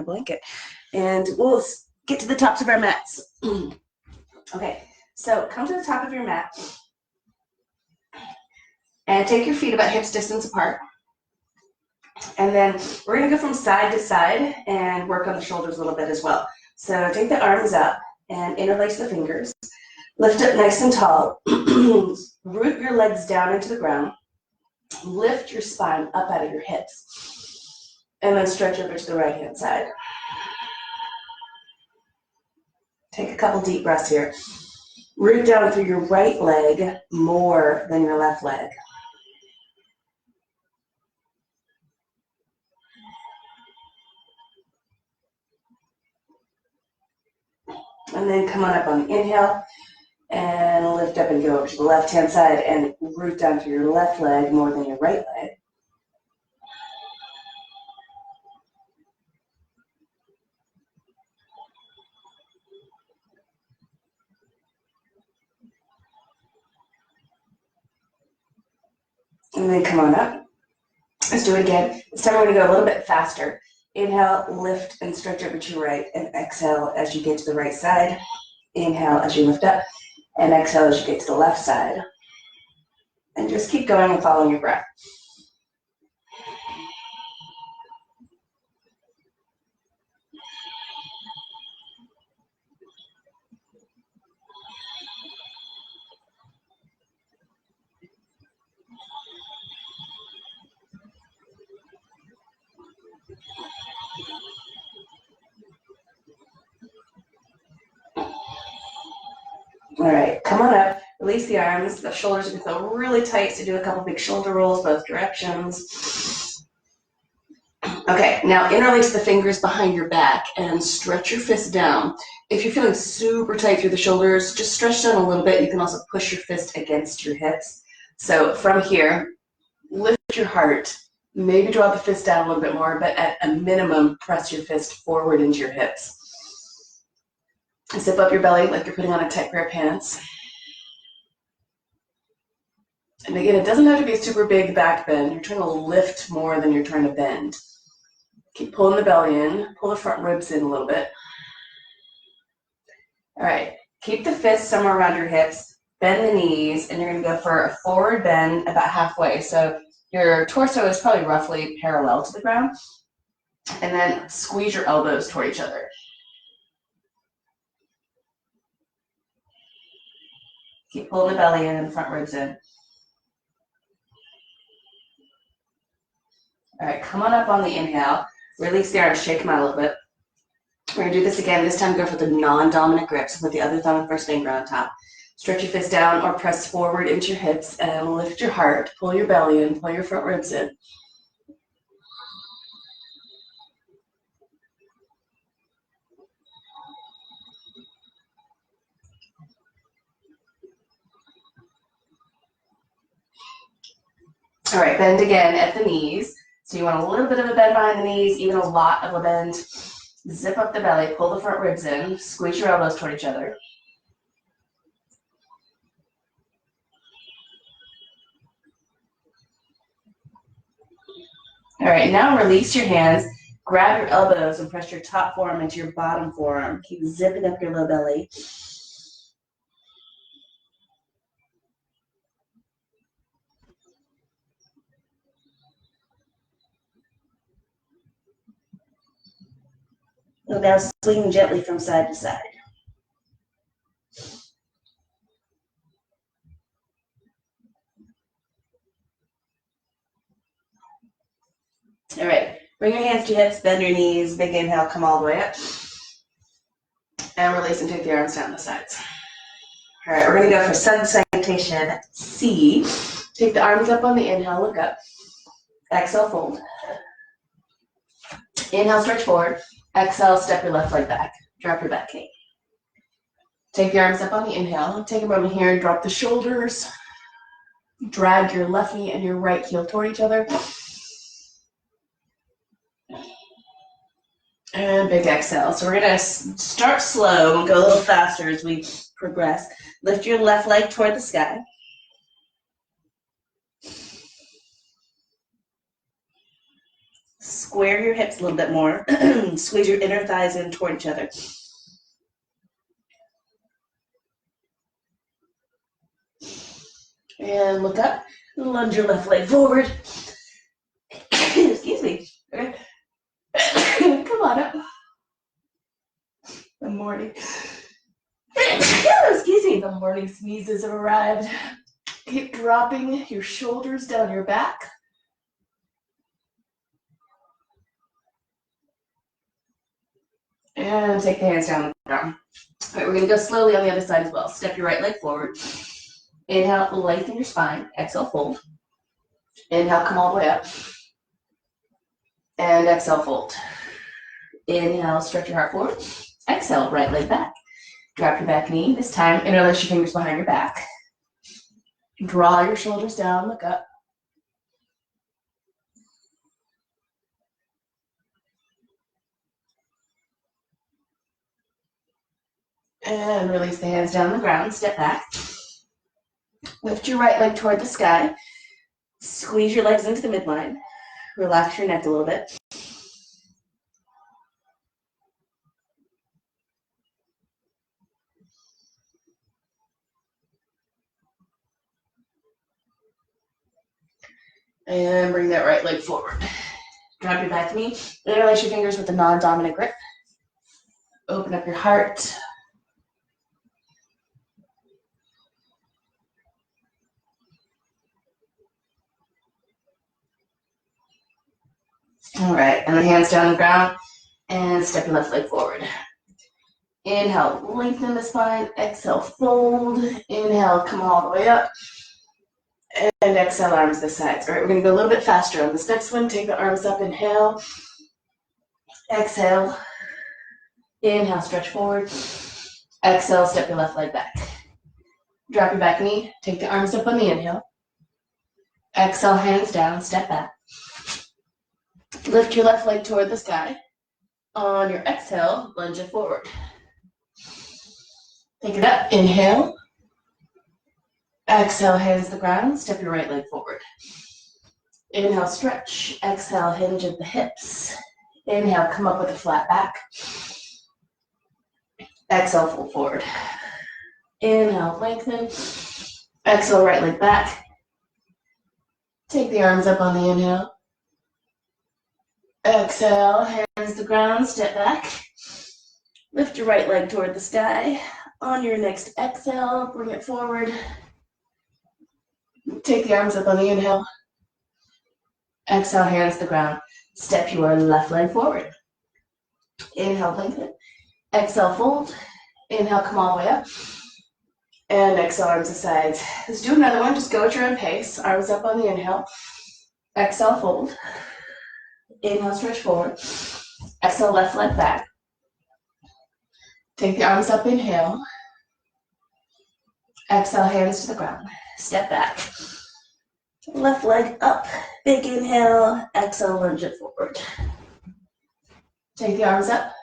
a blanket. And we'll get to the tops of our mats. Okay, so come to the top of your mat and take your feet about hips distance apart. And then we're going to go from side to side and work on the shoulders a little bit as well. So take the arms up and interlace the fingers. Lift up nice and tall. Root your legs down into the ground. Lift your spine up out of your hips. And then stretch over to the right-hand side. Take a couple deep breaths here. Root down through your right leg more than your left leg. And then come on up on the inhale and lift up and go over to the left-hand side and root down through your left leg more than your right leg. And then come on up. Let's do it again. This time we're going to go a little bit faster. Inhale, lift and stretch over to your right, and exhale as you get to the right side. Inhale as you lift up, and exhale as you get to the left side. And just keep going and following your breath. All right, come on up, release the arms. The shoulders are going to feel really tight, so do a couple big shoulder rolls both directions. Okay, now interlace the fingers behind your back and stretch your fist down. If you're feeling super tight through the shoulders, just stretch down a little bit. You can also push your fist against your hips. So from here, lift your heart. Maybe draw the fist down a little bit more, but at a minimum, press your fist forward into your hips. Zip up your belly like you're putting on a tight pair of pants. And again, it doesn't have to be a super big back bend. You're trying to lift more than you're trying to bend. Keep pulling the belly in. Pull the front ribs in a little bit. All right. Keep the fists somewhere around your hips. Bend the knees, and you're going to go for a forward bend about halfway. So your torso is probably roughly parallel to the ground. And then squeeze your elbows toward each other. Keep pulling the belly in and the front ribs in. All right, come on up on the inhale. Release the arms, shake them out a little bit. We're going to do this again. This time go for the non-dominant grip. So put the other thumb and first finger on top. Stretch your fist down or press forward into your hips and lift your heart. Pull your belly in, pull your front ribs in. All right, bend again at the knees. So you want a little bit of a bend behind the knees, even a lot of a bend. Zip up the belly, pull the front ribs in, squeeze your elbows toward each other. All right, now release your hands, grab your elbows and press your top forearm into your bottom forearm. Keep zipping up your low belly. And now swing gently from side to side. All right, bring your hands to your hips, bend your knees, big inhale, come all the way up. And release and take the arms down the sides. All right, we're going to go for sun salutation C. Take the arms up on the inhale, look up. Exhale, fold. Inhale, stretch forward. Exhale, step your left leg back. Drop your back knee. Take the arms up on the inhale. Take a moment here and drop the shoulders. Drag your left knee and your right heel toward each other. And big exhale. So we're going to start slow and go a little faster as we progress. Lift your left leg toward the sky. square your hips a little bit more. Squeeze your inner thighs in toward each other. And look up. Lunge your left leg forward. Excuse me. Okay. Come on up. The morning. Excuse me. The morning sneezes have arrived. Keep dropping your shoulders down your back. And take the hands down the ground. All right, we're going to go slowly on the other side as well. Step your right leg forward. Inhale, lengthen your spine. Exhale, fold. Inhale, come all the way up. And exhale, fold. Inhale, stretch your heart forward. Exhale, right leg back. Drop your back knee. This time, interlace your fingers behind your back. Draw your shoulders down, look up. And release the hands down on the ground, step back. Lift your right leg toward the sky. Squeeze your legs into the midline. Relax your neck a little bit. And bring that right leg forward. Drop your back knee. Interlace your fingers with a non-dominant grip. Open up your heart. All right, and then hands down on the ground and step your left leg forward. Inhale, lengthen the spine. Exhale, fold. Inhale, come all the way up. And exhale, arms to the sides. All right, we're going to go a little bit faster on this next one. Take the arms up, inhale. Exhale. Inhale, stretch forward. Exhale, step your left leg back. Drop your back knee. Take the arms up on the inhale. Exhale, hands down, step back. Lift your left leg toward the sky. On your exhale, lunge it forward. Take it up, inhale. Exhale, hands to the ground, step your right leg forward. Inhale, stretch. Exhale, hinge at the hips. Inhale, come up with a flat back. Exhale, fold forward. Inhale, lengthen. Exhale, right leg back. Take the arms up on the inhale. Exhale, hands to the ground, step back. Lift your right leg toward the sky. On your next exhale, bring it forward. Take the arms up on the inhale. Exhale, hands to the ground. Step your left leg forward. Inhale, lengthen. Exhale, fold. Inhale, come all the way up. And exhale, arms to sides. Let's do another one. Just go at your own pace. Arms up on the inhale. Exhale, fold. Inhale, stretch forward. Exhale, left leg back. Take the arms up, inhale. Exhale, hands to the ground. Step back. Left leg up. Big inhale. Exhale, lunge it forward. Take the arms up.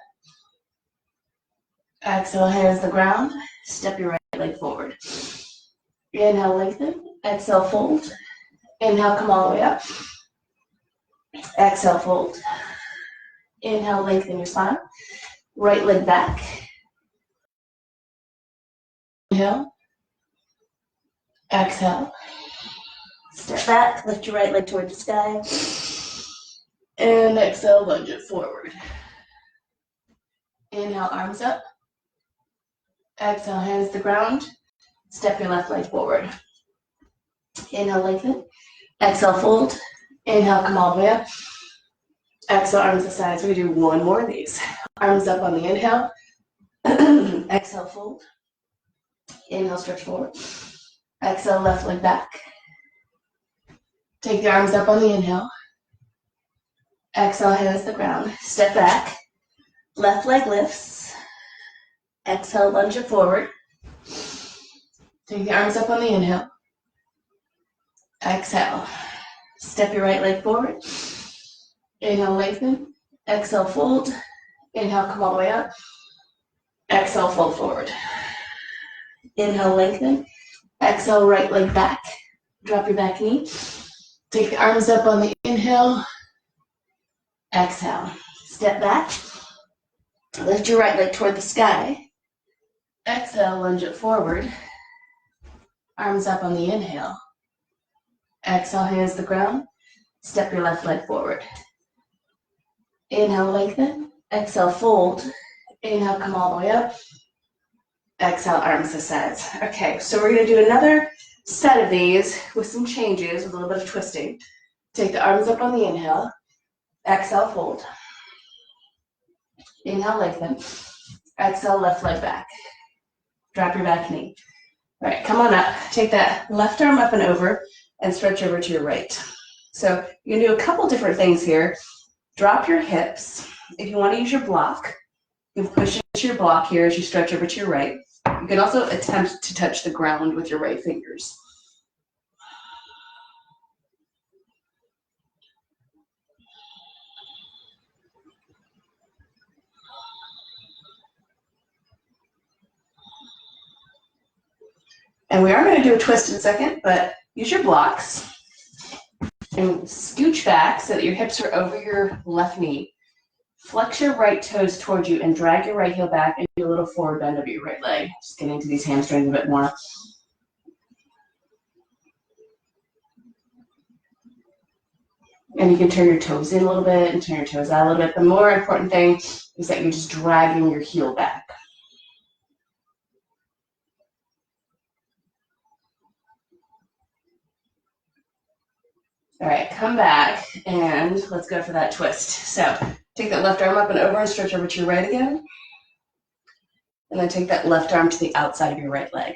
Exhale, hands to the ground. Step your right leg forward. Inhale, lengthen. Exhale, fold. Inhale, come all the way up. Exhale, fold. Inhale, lengthen your spine. Right leg back. Inhale. Exhale. Step back, lift your right leg toward the sky. And exhale, lunge it forward. Inhale, arms up. Exhale, hands to the ground. Step your left leg forward. Inhale, lengthen. Exhale, fold. Inhale, come all the way up. Exhale, arms to sides. We're going to do one more of these. Arms up on the inhale. Exhale, fold. Inhale, stretch forward. Exhale, left leg back. Take the arms up on the inhale. Exhale, hands to the ground. Step back. Left leg lifts. Exhale, lunge it forward. Take the arms up on the inhale. Exhale. Step your right leg forward. Inhale, lengthen. Exhale, fold. Inhale, come all the way up. Exhale, fold forward. Inhale, lengthen. Exhale, right leg back. Drop your back knee. Take the arms up on the inhale. Exhale. Step back. Lift your right leg toward the sky. Exhale, lunge it forward. Arms up on the inhale. Exhale, hands to the ground. Step your left leg forward. Inhale, lengthen. Exhale, fold. Inhale, come all the way up. Exhale, arms to sides. Okay, so we're going to do another set of these with some changes, with a little bit of twisting. Take the arms up on the inhale. Exhale, fold. Inhale, lengthen. Exhale, left leg back. Drop your back knee. All right, come on up. Take that left arm up and over and stretch over to your right. So you're going to do a couple different things here. Drop your hips. If you want to use your block, you can push into your block here as you stretch over to your right. You can also attempt to touch the ground with your right fingers. And we are going to do a twist in a second, but use your blocks and scooch back so that your hips are over your left knee. Flex your right toes towards you and drag your right heel back and do a little forward bend of your right leg. Just getting into these hamstrings a bit more. And you can turn your toes in a little bit and turn your toes out a little bit. The more important thing is that you're just dragging your heel back. All right, come back and let's go for that twist. So take that left arm up and over and stretch over to your right again. And then take that left arm to the outside of your right leg.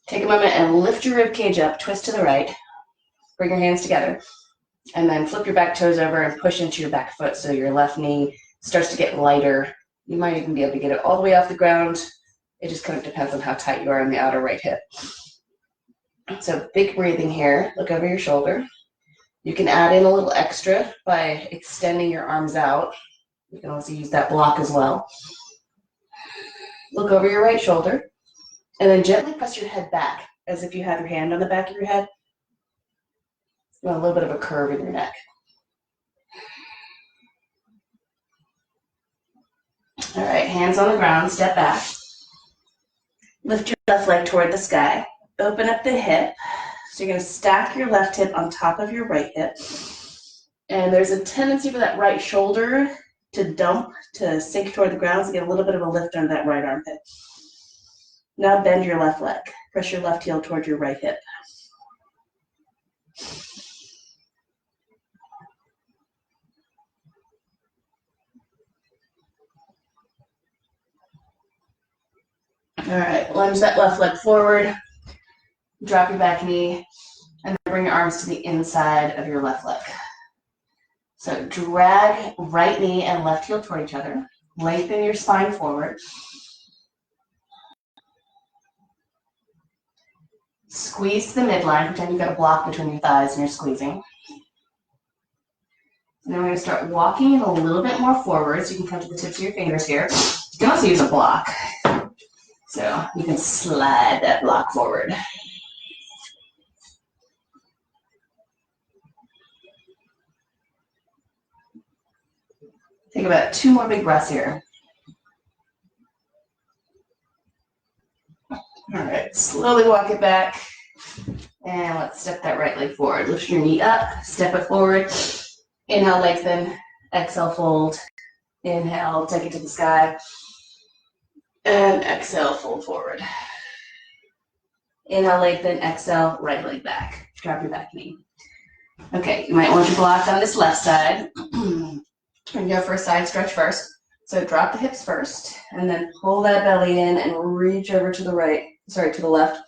Take a moment and lift your rib cage up, twist to the right. Bring your hands together. And then flip your back toes over and push into your back foot so your left knee starts to get lighter. You might even be able to get it all the way off the ground. It just kind of depends on how tight you are in the outer right hip. So big breathing here. Look over your shoulder. You can add in a little extra by extending your arms out. You can also use that block as well. Look over your right shoulder and then gently press your head back as if you have your hand on the back of your head. You want a little bit of a curve in your neck. All right, hands on the ground, step back. Lift your left leg toward the sky. Open up the hip. So you're going to stack your left hip on top of your right hip. And there's a tendency for that right shoulder to dump, to sink toward the ground, so get a little bit of a lift on that right armpit. Now bend your left leg. Press your left heel toward your right hip. All right, lunge that left leg forward. Drop your back knee, and then bring your arms to the inside of your left leg. So drag right knee and left heel toward each other. Lengthen your spine forward. Squeeze to the midline. Pretend you've got a block between your thighs and you're squeezing. And then we're going to start walking it a little bit more forward, so you can come to the tips of your fingers here. You can also use a block. So you can slide that block forward. Take about 2 more big breaths here. All right, slowly walk it back. And let's step that right leg forward. Lift your knee up, step it forward. Inhale, lengthen. Exhale, fold. Inhale, take it to the sky. And exhale, fold forward. Inhale, lengthen. Exhale, right leg back. Drop your back knee. Okay, you might want your block on this left side. And go for a side stretch first. So drop the hips first, and then pull that belly in and reach over to the right, to the left.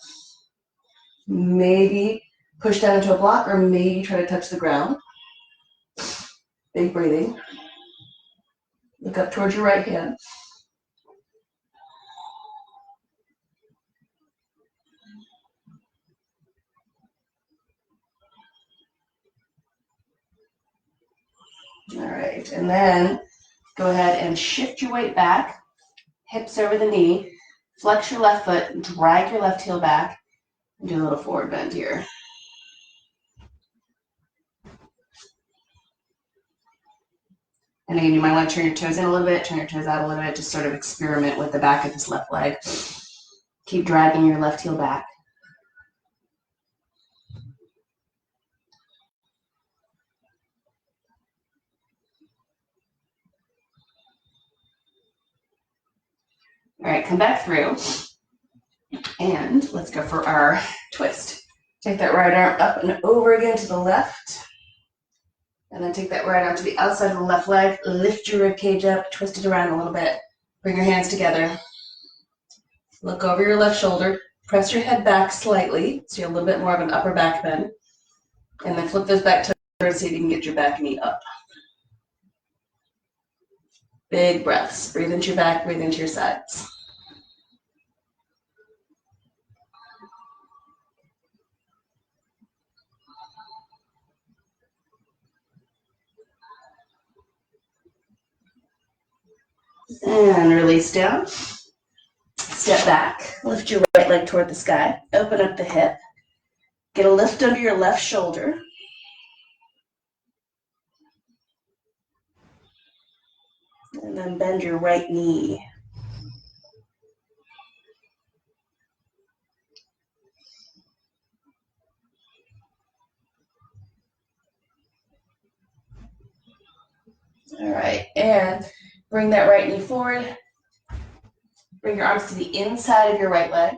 Maybe push down into a block, or maybe try to touch the ground. Big breathing. Look up towards your right hand. All right, and then go ahead and shift your weight back, hips over the knee, flex your left foot, drag your left heel back, and do a little forward bend here. And again, you might want to turn your toes in a little bit, turn your toes out a little bit, just sort of experiment with the back of this left leg. Keep dragging your left heel back. All right, come back through. And let's go for our twist. Take that right arm up and over again to the left. And then take that right arm to the outside of the left leg. Lift your rib cage up, twist it around a little bit. Bring your hands together. Look over your left shoulder. Press your head back slightly, so you have a little bit more of an upper back bend. And then flip those back toes and see if you can get your back knee up. Big breaths. Breathe into your back, breathe into your sides. And release down. Step back. Lift your right leg toward the sky. Open up the hip. Get a lift under your left shoulder. And then bend your right knee. All right, and bring that right knee forward. Bring your arms to the inside of your right leg.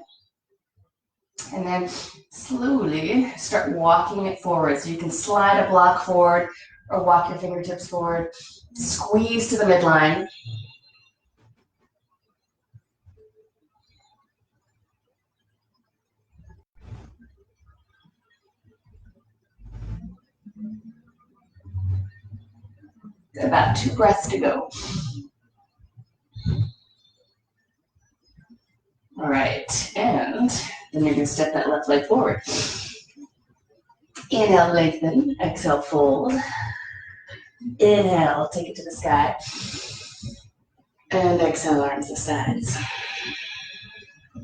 And then slowly start walking it forward. So you can slide a block forward or walk your fingertips forward. Squeeze to the midline. About 2 breaths to go. All right, and then you're going to step that left leg forward. Inhale, lengthen. Exhale, fold. Inhale, take it to the sky. And exhale, arms to the sides.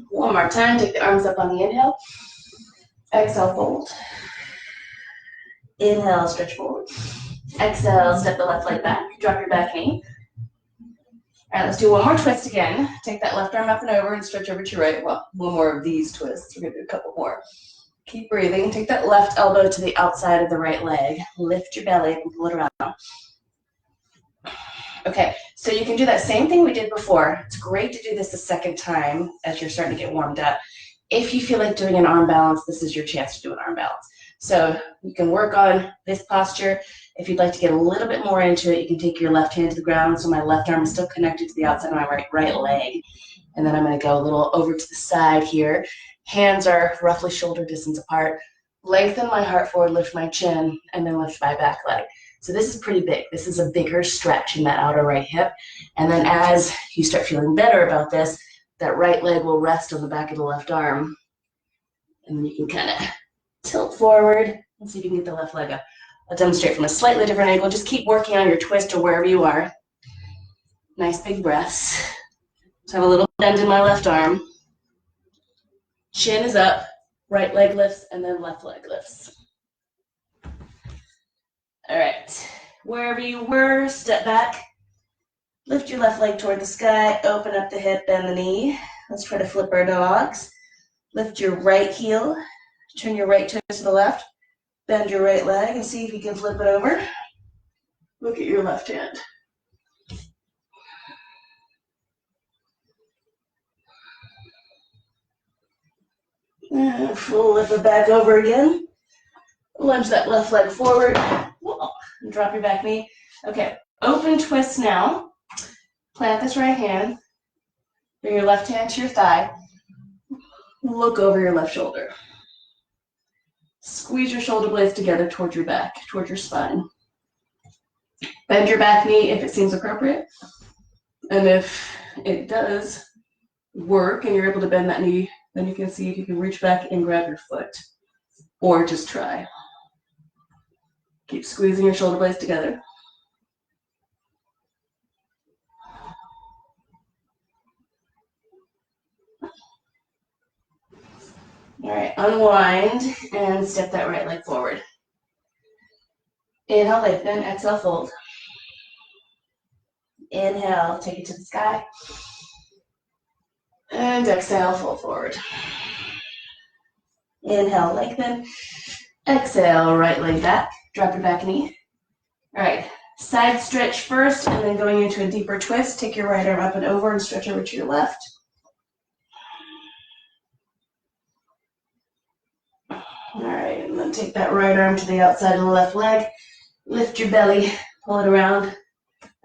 One more time, take the arms up on the inhale. Exhale, fold. Inhale, stretch forward. Exhale, step the left leg back. Drop your back knee. All right, let's do one more twist again. Take that left arm up and over and stretch over to your right. Well, one more of these twists. We're going to do a couple more. Keep breathing. Take that left elbow to the outside of the right leg. Lift your belly and pull it around. Okay, so you can do that same thing we did before. It's great to do this a second time as you're starting to get warmed up. If you feel like doing an arm balance, this is your chance to do an arm balance. So you can work on this posture. If you'd like to get a little bit more into it, you can take your left hand to the ground. So my left arm is still connected to the outside of my right leg. And then I'm going to go a little over to the side here. Hands are roughly shoulder distance apart. Lengthen my heart forward, lift my chin, and then lift my back leg. So this is pretty big. This is a bigger stretch in that outer right hip. And then as you start feeling better about this, that right leg will rest on the back of the left arm. And then you can kind of tilt forward and see if you can get the left leg up. I'll demonstrate from a slightly different angle. Just keep working on your twist or wherever you are. Nice big breaths. So I have a little bend in my left arm. Chin is up, right leg lifts, and then left leg lifts. All right, wherever you were, step back. Lift your left leg toward the sky, open up the hip, bend the knee. Let's try to flip our dogs. Lift your right heel, turn your right toe to the left, bend your right leg, and see if you can flip it over. Look at your left hand. And flip it back over again. Lunge that left leg forward. Whoa, and drop your back knee. Okay, open twist now. Plant this right hand. Bring your left hand to your thigh. Look over your left shoulder. Squeeze your shoulder blades together towards your back, towards your spine. Bend your back knee if it seems appropriate. And if it does work and you're able to bend that knee, then you can see if you can reach back and grab your foot. Or just try. Keep squeezing your shoulder blades together. All right, unwind and step that right leg forward. Inhale, lengthen, exhale, fold. Inhale, take it to the sky. And exhale, fold forward. Inhale, lengthen. Exhale, right leg back. Drop your back knee. All right, side stretch first, and then going into a deeper twist. Take your right arm up and over and stretch over to your left. All right, and then take that right arm to the outside of the left leg. Lift your belly, pull it around.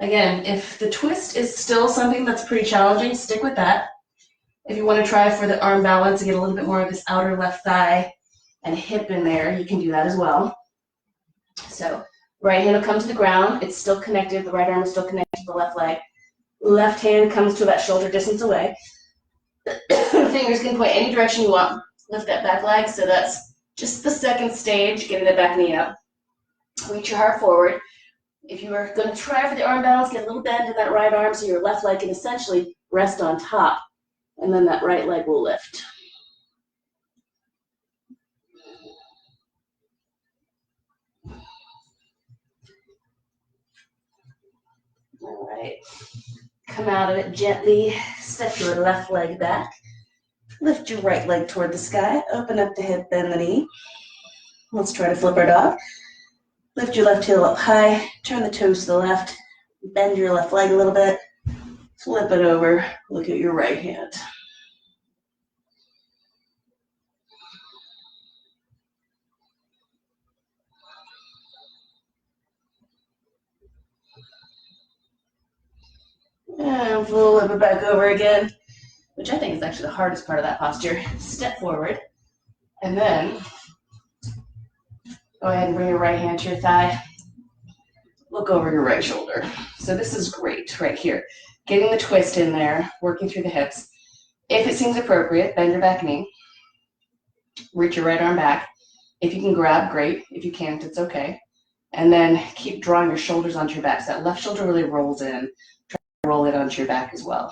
Again, if the twist is still something that's pretty challenging, stick with that. If you want to try for the arm balance and get a little bit more of this outer left thigh and hip in there, you can do that as well. So right hand will come to the ground. It's still connected. The right arm is still connected to the left leg. Left hand comes to about shoulder distance away. Fingers can point any direction you want. Lift that back leg. So that's just the second stage, getting the back knee up. Reach your heart forward. If you are going to try for the arm balance, get a little bend in that right arm so your left leg can essentially rest on top. And then that right leg will lift. All right. Come out of it gently. Step your left leg back. Lift your right leg toward the sky. Open up the hip, bend the knee. Let's try to flip our dog. Lift your left heel up high. Turn the toes to the left. Bend your left leg a little bit. Flip it over. Look at your right hand. And flip it back over again, which I think is actually the hardest part of that posture. Step forward, and then go ahead and bring your right hand to your thigh. Look over your right shoulder. So this is great right here. Getting the twist in there, working through the hips. If it seems appropriate, bend your back knee. Reach your right arm back. If you can grab, great. If you can't, it's okay. And then keep drawing your shoulders onto your back. So that left shoulder really rolls in. Try to roll it onto your back as well.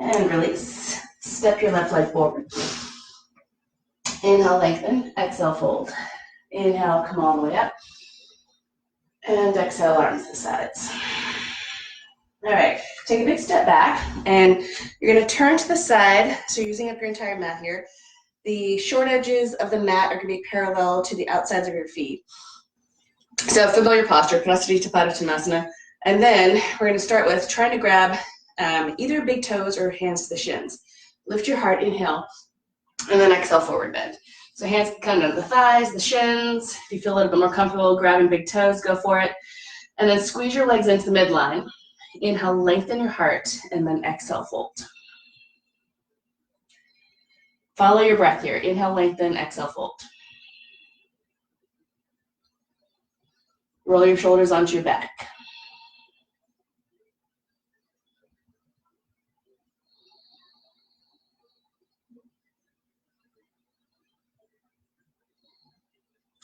And release. Step your left leg forward. Inhale, lengthen. Exhale, fold. Inhale, come all the way up. And exhale, arms to the sides. All right, take a big step back, and you're going to turn to the side. So you're using up your entire mat here. The short edges of the mat are going to be parallel to the outsides of your feet. So familiar posture, Pranasati Padottanasana. And then we're going to start with trying to grab either big toes or hands to the shins. Lift your heart, inhale, and then exhale, forward bend. So hands kind of the thighs, the shins. If you feel a little bit more comfortable grabbing big toes, go for it. And then squeeze your legs into the midline. Inhale, lengthen your heart, and then exhale, fold. Follow your breath here. Inhale, lengthen, exhale, fold. Roll your shoulders onto your back.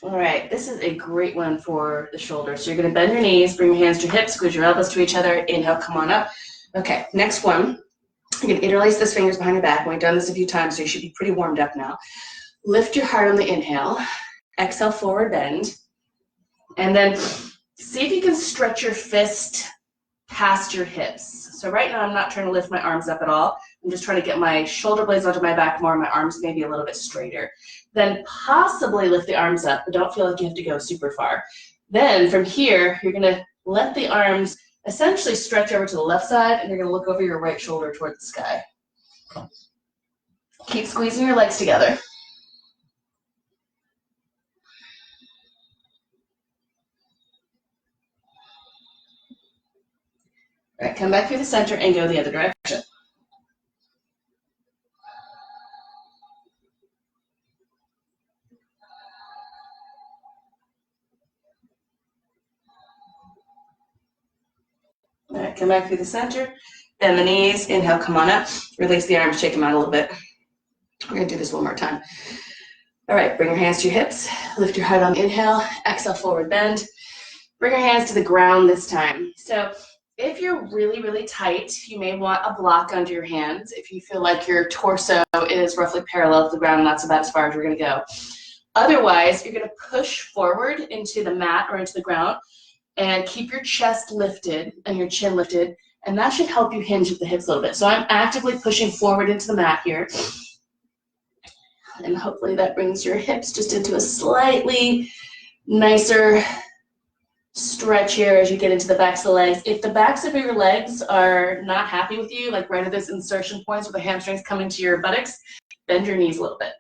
All right, this is a great one for the shoulders. So you're going to bend your knees, bring your hands to your hips, squeeze your elbows to each other. Inhale, come on up. Okay, next one. You're going to interlace those fingers behind your back. We've done this a few times, so you should be pretty warmed up now. Lift your heart on the inhale. Exhale, forward bend. And then see if you can stretch your fist past your hips. So right now I'm not trying to lift my arms up at all. I'm just trying to get my shoulder blades onto my back more, my arms maybe a little bit straighter. Then possibly lift the arms up, but don't feel like you have to go super far. Then from here, you're gonna let the arms essentially stretch over to the left side, and you're gonna look over your right shoulder toward the sky. Keep squeezing your legs together. All right, come back through the center and go the other direction. All right, come back through the center, bend the knees, inhale, come on up, release the arms, shake them out a little bit. We're gonna do this one more time. All right, bring your hands to your hips, lift your heart on the inhale, exhale, forward bend. Bring your hands to the ground this time. So if you're really, really tight, you may want a block under your hands. If you feel like your torso is roughly parallel to the ground, that's about as far as we're going to go. Otherwise, you're going to push forward into the mat or into the ground and keep your chest lifted and your chin lifted, and that should help you hinge at the hips a little bit. So I'm actively pushing forward into the mat here, and hopefully that brings your hips just into a slightly nicer stretch here as you get into the backs of the legs. If the backs of your legs are not happy with you, like right at this insertion points where the hamstrings come into your buttocks, bend your knees a little bit.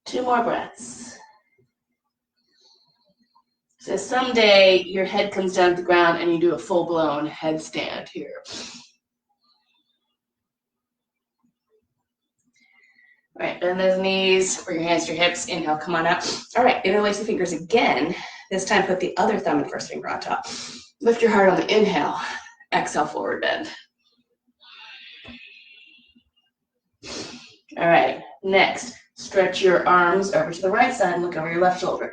Two more breaths. So someday your head comes down to the ground and you do a full-blown headstand here. All right, bend those knees, bring your hands to your hips, inhale, come on up. All right, interlace the fingers again. This time put the other thumb and first finger on top. Lift your heart on the inhale, exhale, forward bend. All right, next, stretch your arms over to the right side and look over your left shoulder.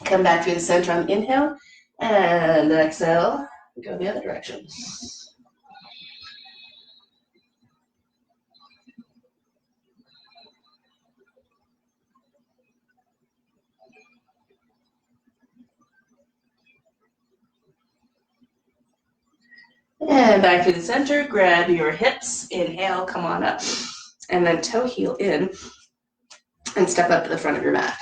Come back through the center on the inhale, and exhale, go the other direction. And back to the center, grab your hips, inhale, come on up, and then toe heel in, and step up to the front of your mat.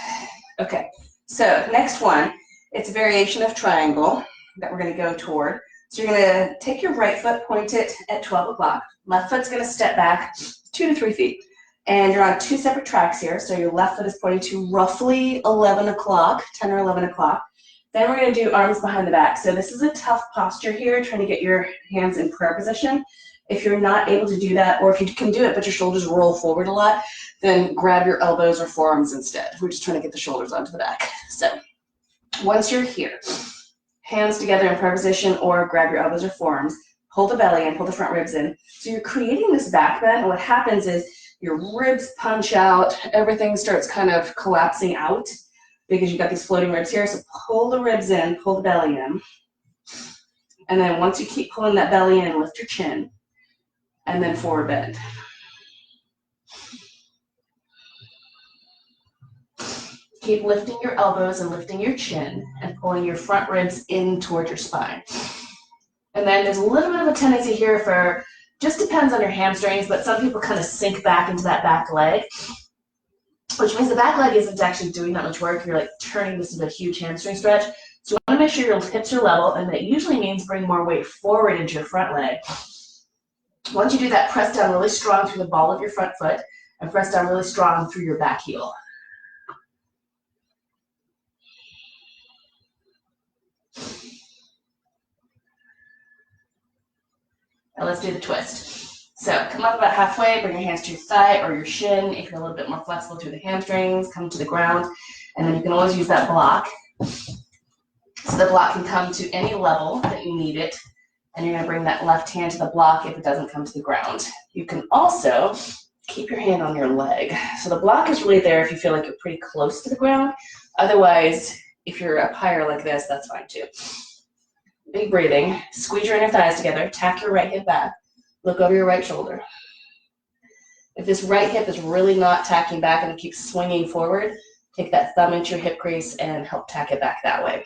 Okay, so next one, it's a variation of triangle that we're gonna go toward. So you're gonna take your right foot, point it at 12 o'clock. Left foot's gonna step back 2 to 3 feet. And you're on 2 separate tracks here. So your left foot is pointing to roughly 11 o'clock, 10 or 11 o'clock. Then we're going to do arms behind the back. So this is a tough posture here, trying to get your hands in prayer position. If you're not able to do that, or if you can do it but your shoulders roll forward a lot, then grab your elbows or forearms instead. We're just trying to get the shoulders onto the back. So once you're here, hands together in prayer position or grab your elbows or forearms, pull the belly in, pull the front ribs in. So you're creating this back bend, and what happens is your ribs punch out, everything starts kind of collapsing out, because you've got these floating ribs here. So pull the ribs in, pull the belly in. And then once you keep pulling that belly in, lift your chin. And then forward bend. Keep lifting your elbows and lifting your chin and pulling your front ribs in towards your spine. And then there's a little bit of a tendency here for, just depends on your hamstrings, but some people kind of sink back into that back leg, which means the back leg isn't actually doing that much work. You're like turning this into a huge hamstring stretch. So you want to make sure your hips are level, and that usually means bring more weight forward into your front leg. Once you do that, press down really strong through the ball of your front foot, and press down really strong through your back heel. Now let's do the twist. So come up about halfway, bring your hands to your thigh or your shin. If you're a little bit more flexible through the hamstrings, come to the ground. And then you can always use that block. So the block can come to any level that you need it. And you're gonna bring that left hand to the block if it doesn't come to the ground. You can also keep your hand on your leg. So the block is really there if you feel like you're pretty close to the ground. Otherwise, if you're up higher like this, that's fine too. Big breathing. Squeeze your inner thighs together. Tack your right hip back. Look over your right shoulder. If this right hip is really not tacking back and it keeps swinging forward, take that thumb into your hip crease and help tack it back that way.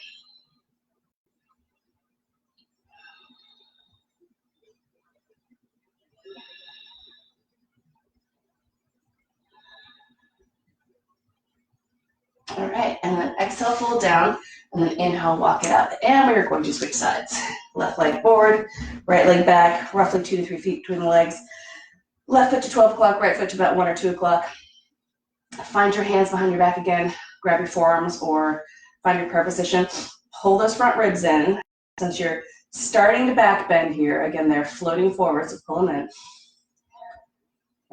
All right, and then exhale, fold down, and then inhale, walk it up. And we're going to switch sides. Left leg forward, right leg back, roughly 2 to 3 feet between the legs. Left foot to 12 o'clock, right foot to about 1 or 2 o'clock. Find your hands behind your back again. Grab your forearms or find your prayer position. Pull those front ribs in. Since you're starting to back bend here, again, they're floating forward, so pull them in.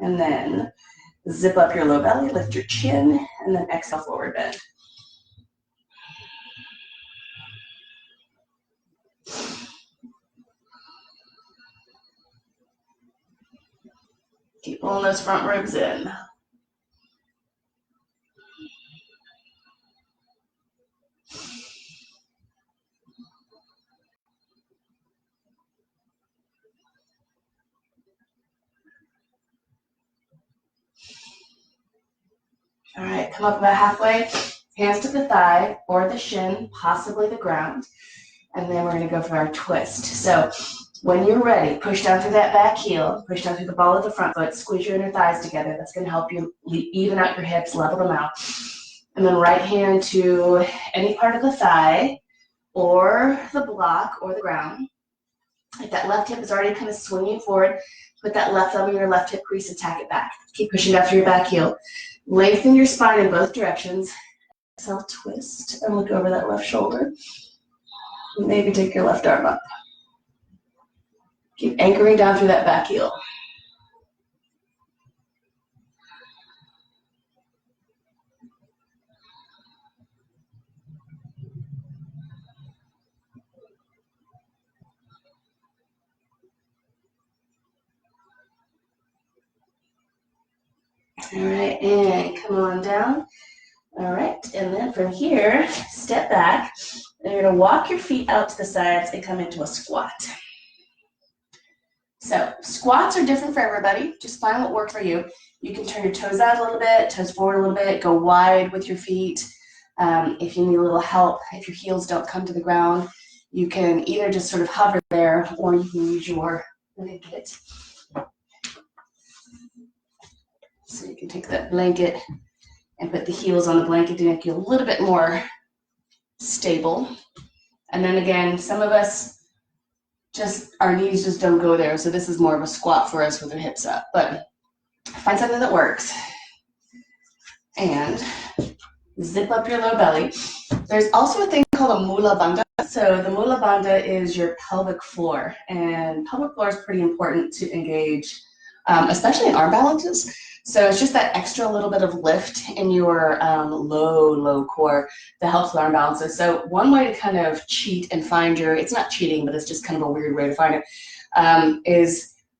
And then Zip up your low belly, lift your chin, and then exhale, forward bend. Keep pulling those front ribs in. All right, come up about halfway, hands to the thigh or the shin, possibly the ground. And then we're gonna go for our twist. So when you're ready, push down through that back heel, push down through the ball of the front foot, squeeze your inner thighs together. That's gonna help you even out your hips, level them out. And then right hand to any part of the thigh or the block or the ground. If that left hip is already kind of swinging forward, put that left thumb in your left hip crease and tack it back. Keep pushing down through your back heel. Lengthen your spine in both directions. Exhale, twist, and look over that left shoulder. Maybe take your left arm up. Keep anchoring down through that back heel. All right, and come on down. All right, and then from here, step back. And you're gonna walk your feet out to the sides and come into a squat. So squats are different for everybody. Just find what works for you. You can turn your toes out a little bit, toes forward a little bit, go wide with your feet. If you need a little help, if your heels don't come to the ground, you can either just sort of hover there or you can use your blanket. So you can take that blanket and put the heels on the blanket to make you a little bit more stable. And then again, some of us our knees just don't go there. So this is more of a squat for us with our hips up, but find something that works. And zip up your low belly. There's also a thing called a mula bandha. So the mula bandha is your pelvic floor, and pelvic floor is pretty important to engage, especially in arm balances. So it's just that extra little bit of lift in your low core that helps with arm balances. So one way to kind of cheat and find it's not cheating, but it's just kind of a weird way to find it,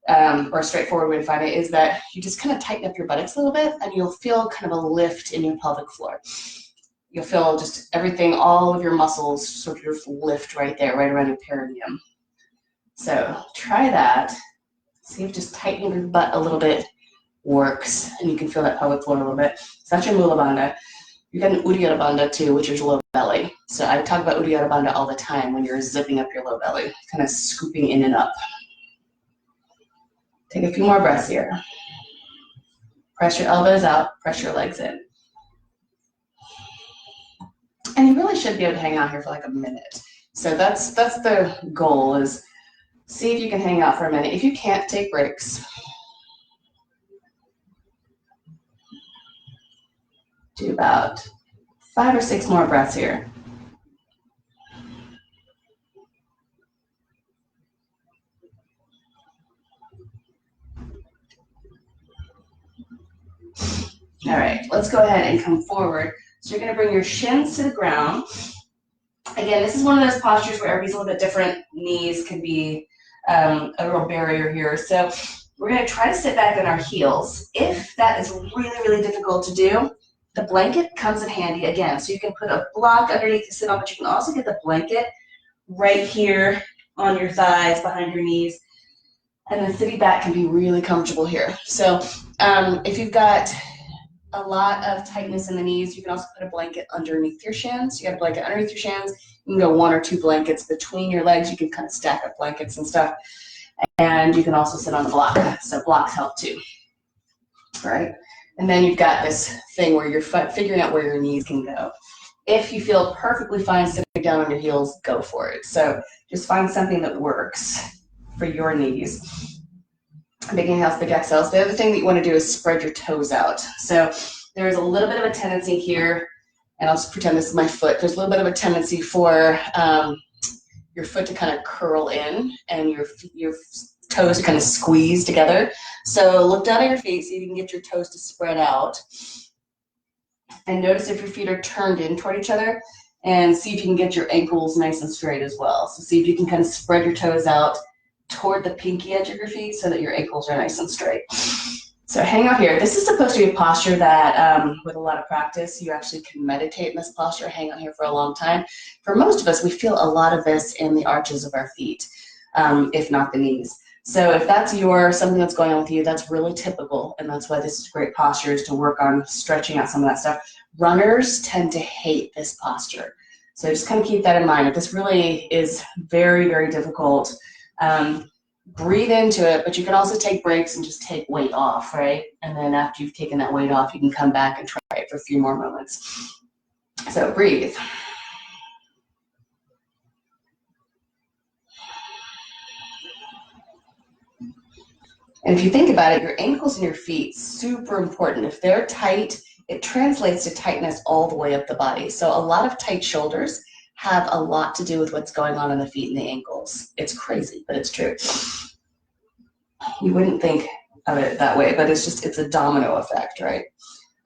or a straightforward way to find it, is that you just kind of tighten up your buttocks a little bit and you'll feel kind of a lift in your pelvic floor. You'll feel just everything, all of your muscles sort of lift right there, right around your perineum. So try that. See if just tightening your butt a little bit works, and you can feel that pelvic floor a little bit. So that's your mula bandha. You got an uddiyana bandha too, which is low belly. So I talk about uddiyana bandha all the time when you're zipping up your low belly, kind of scooping in and up. Take a few more breaths here. Press your elbows out, press your legs in. And you really should be able to hang out here for like a minute. So that's the goal, is see if you can hang out for a minute. If you can't, take breaks. Do about 5 or 6 more breaths here. All right, let's go ahead and come forward. So you're gonna bring your shins to the ground. Again, this is one of those postures where everybody's a little bit different. Knees can be a real barrier here. So we're gonna try to sit back on our heels. If that is really difficult to do, the blanket comes in handy again. So you can put a block underneath to sit on, but you can also get the blanket right here on your thighs, behind your knees. And then sitting back can be really comfortable here. So if you've got a lot of tightness in the knees, you can also put a blanket underneath your shins. You got a blanket underneath your shins. You can go 1 or 2 blankets between your legs. You can kind of stack up blankets and stuff. And you can also sit on the block. So blocks help too. All right. And then you've got this thing where you're figuring out where your knees can go. If you feel perfectly fine sitting down on your heels, go for it. So just find something that works for your knees. Big inhales, big exhales. The other thing that you want to do is spread your toes out. So there's a little bit of a tendency here, and I'll just pretend this is my foot. There's a little bit of a tendency for your foot to kind of curl in and your toes to kind of squeeze together. So look down at your feet, see if you can get your toes to spread out. And notice if your feet are turned in toward each other, and see if you can get your ankles nice and straight as well. So see if you can kind of spread your toes out toward the pinky edge of your feet so that your ankles are nice and straight. So hang out here. This is supposed to be a posture that, with a lot of practice, you actually can meditate in this posture, hang out here for a long time. For most of us, we feel a lot of this in the arches of our feet, if not the knees. So if that's something that's going on with you, that's really typical, and that's why this is a great posture, is to work on stretching out some of that stuff. Runners tend to hate this posture. So just kind of keep that in mind. If this really is very, very difficult, breathe into it, but you can also take breaks and just take weight off, right? And then after you've taken that weight off, you can come back and try it for a few more moments. So breathe. And if you think about it, your ankles and your feet, super important. If they're tight, it translates to tightness all the way up the body. So a lot of tight shoulders have a lot to do with what's going on in the feet and the ankles. It's crazy, but it's true. You wouldn't think of it that way, but it's a domino effect, right?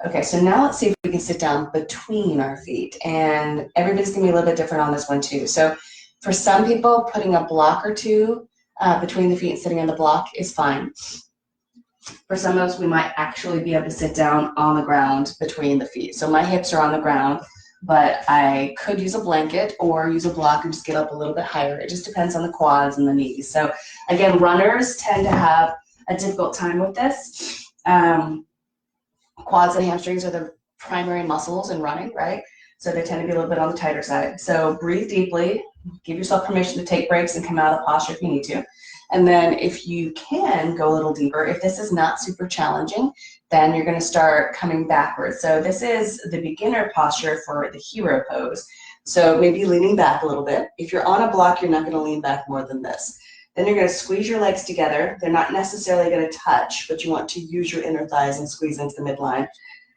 Okay, so now let's see if we can sit down between our feet. And everybody's gonna be a little bit different on this one too. So for some people, putting a block or two between the feet and sitting on the block is fine. For some of us, we might actually be able to sit down on the ground between the feet. So my hips are on the ground, but I could use a blanket or use a block and just get up a little bit higher. It just depends on the quads and the knees. So again, runners tend to have a difficult time with this. Quads and hamstrings are the primary muscles in running, right? So they tend to be a little bit on the tighter side. So breathe deeply, give yourself permission to take breaks and come out of the posture if you need to. And then if you can go a little deeper, if this is not super challenging, then you're gonna start coming backwards. So this is the beginner posture for the hero pose. So maybe leaning back a little bit. If you're on a block, you're not gonna lean back more than this. Then you're gonna squeeze your legs together. They're not necessarily gonna touch, but you want to use your inner thighs and squeeze into the midline.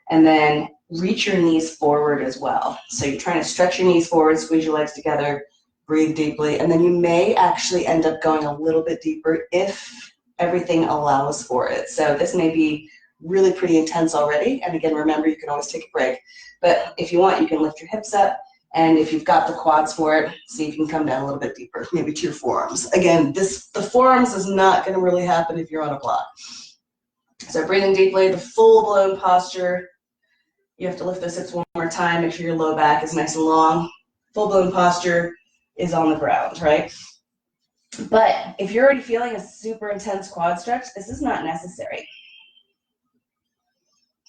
And then reach your knees forward as well. So you're trying to stretch your knees forward, squeeze your legs together, breathe deeply, and then you may actually end up going a little bit deeper if everything allows for it. So this may be really pretty intense already, and again, remember, you can always take a break. But if you want, you can lift your hips up, and if you've got the quads for it, see if you can come down a little bit deeper, maybe to your forearms. Again, the forearms is not gonna really happen if you're on a block. So breathing deeply, the full-blown posture. You have to lift those hips one more time, make sure your low back is nice and long. Full-blown posture is on the ground, right? But if you're already feeling a super intense quad stretch, this is not necessary.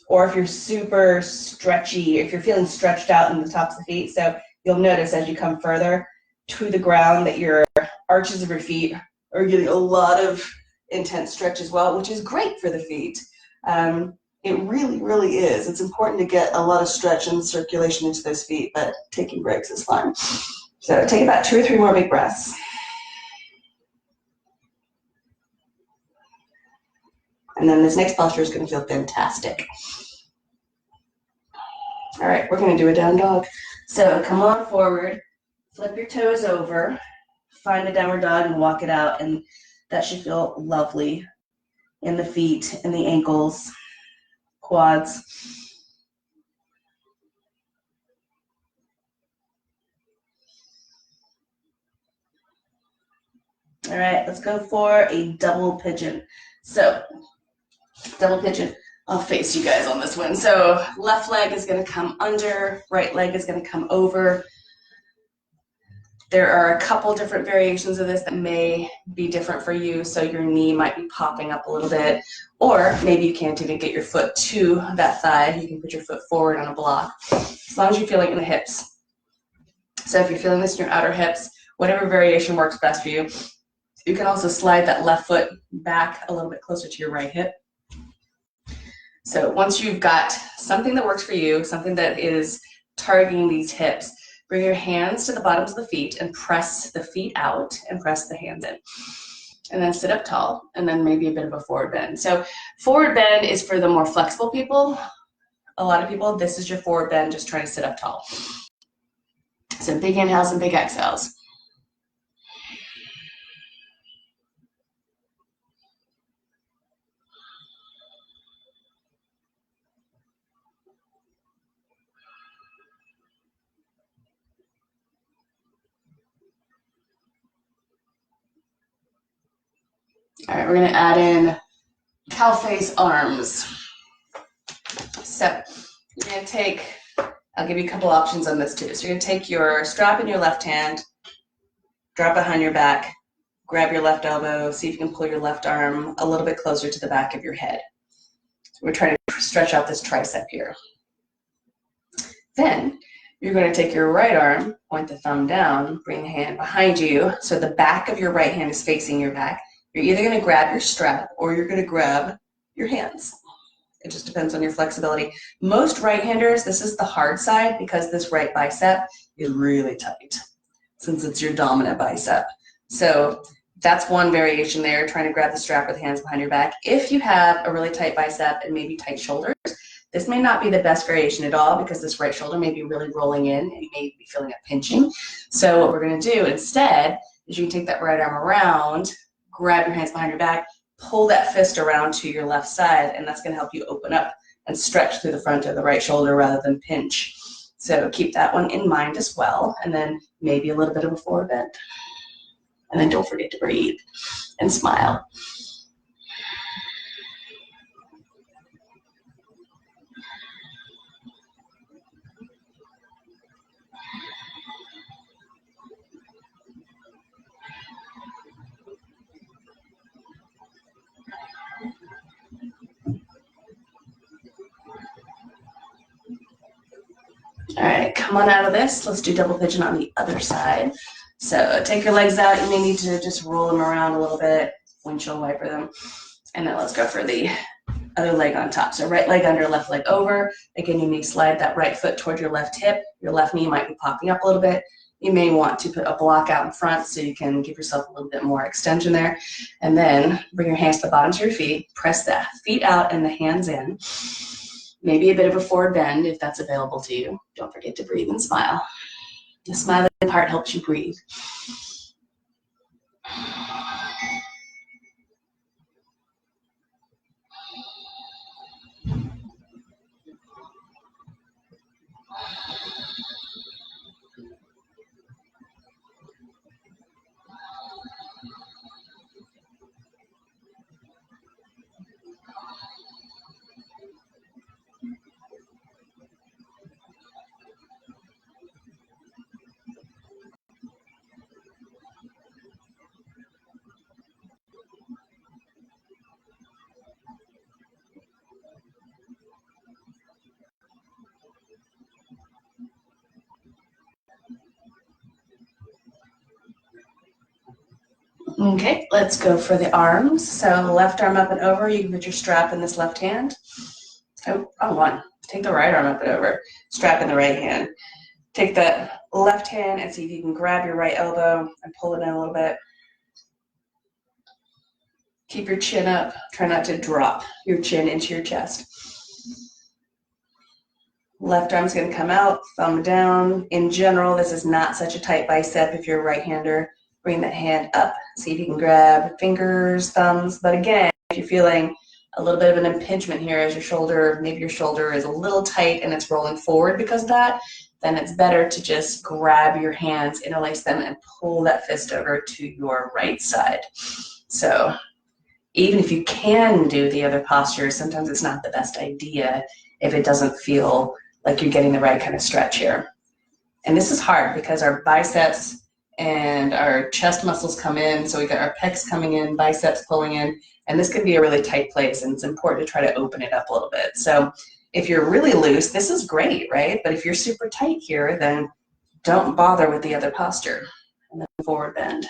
Or if you're super stretchy, if you're feeling stretched out in the tops of the feet, so you'll notice as you come further to the ground that your arches of your feet are getting a lot of intense stretch as well, which is great for the feet. It really, really is. It's important to get a lot of stretch and circulation into those feet, but taking breaks is fine. So take about 2 or 3 more big breaths. And then this next posture is going to feel fantastic. All right, we're going to do a down dog. So come on forward, flip your toes over, find a downward dog and walk it out, and that should feel lovely in the feet, in the ankles, quads. All right, let's go for a double pigeon. So double pigeon, I'll face you guys on this one. So left leg is gonna come under, right leg is gonna come over. There are a couple different variations of this that may be different for you. So your knee might be popping up a little bit, or maybe you can't even get your foot to that thigh. You can put your foot forward on a block, as long as you're feeling it in the hips. So if you're feeling this in your outer hips, whatever variation works best for you. You can also slide that left foot back a little bit closer to your right hip. So once you've got something that works for you, something that is targeting these hips, bring your hands to the bottoms of the feet and press the feet out and press the hands in. And then sit up tall, and then maybe a bit of a forward bend. So forward bend is for the more flexible people. A lot of people, this is your forward bend, just trying to sit up tall. So big inhales and big exhales. All right, we're gonna add in cow face arms. So you're gonna take, I'll give you a couple options on this too. So you're gonna take your strap in your left hand, drop behind your back, grab your left elbow, see if you can pull your left arm a little bit closer to the back of your head. So we're trying to stretch out this tricep here. Then you're going to take your right arm, point the thumb down, bring the hand behind you so the back of your right hand is facing your back. You're either going to grab your strap or you're going to grab your hands. It just depends on your flexibility. Most right-handers, this is the hard side because this right bicep is really tight since it's your dominant bicep. So that's one variation there, trying to grab the strap with hands behind your back. If you have a really tight bicep and maybe tight shoulders, this may not be the best variation at all because this right shoulder may be really rolling in and you may be feeling a pinching. So what we're going to do instead is you can take that right arm around, grab your hands behind your back, pull that fist around to your left side, and that's going to help you open up and stretch through the front of the right shoulder rather than pinch. So keep that one in mind as well, and then maybe a little bit of a forward bend. And then don't forget to breathe and smile. All right, come on out of this. Let's do double pigeon on the other side. So take your legs out. You may need to just roll them around a little bit, windshield wiper them. And then let's go for the other leg on top. So right leg under, left leg over. Again, you may slide that right foot towards your left hip. Your left knee might be popping up a little bit. You may want to put a block out in front so you can give yourself a little bit more extension there. And then bring your hands to the bottoms of your feet. Press the feet out and the hands in. Maybe a bit of a forward bend if that's available to you. Don't forget to breathe and smile. The smiling part helps you breathe. Okay, let's go for the arms. So left arm up and over. You can put your strap in this left hand. Oh, wrong one. Take the right arm up and over. Strap in the right hand. Take that left hand and see if you can grab your right elbow and pull it in a little bit. Keep your chin up. Try not to drop your chin into your chest. Left arm's going to come out, thumb down. In general, this is not such a tight bicep if you're a right-hander. Bring that hand up. See if you can grab fingers, thumbs. But again, if you're feeling a little bit of an impingement here as your shoulder, maybe your shoulder is a little tight and it's rolling forward because of that, then it's better to just grab your hands, interlace them, and pull that fist over to your right side. So even if you can do the other postures, sometimes it's not the best idea if it doesn't feel like you're getting the right kind of stretch here. And this is hard because our biceps and our chest muscles come in, so we got our pecs coming in, biceps pulling in, and this can be a really tight place, and it's important to try to open it up a little bit. So if you're really loose, this is great, right? But if you're super tight here, then don't bother with the other posture. And then forward bend.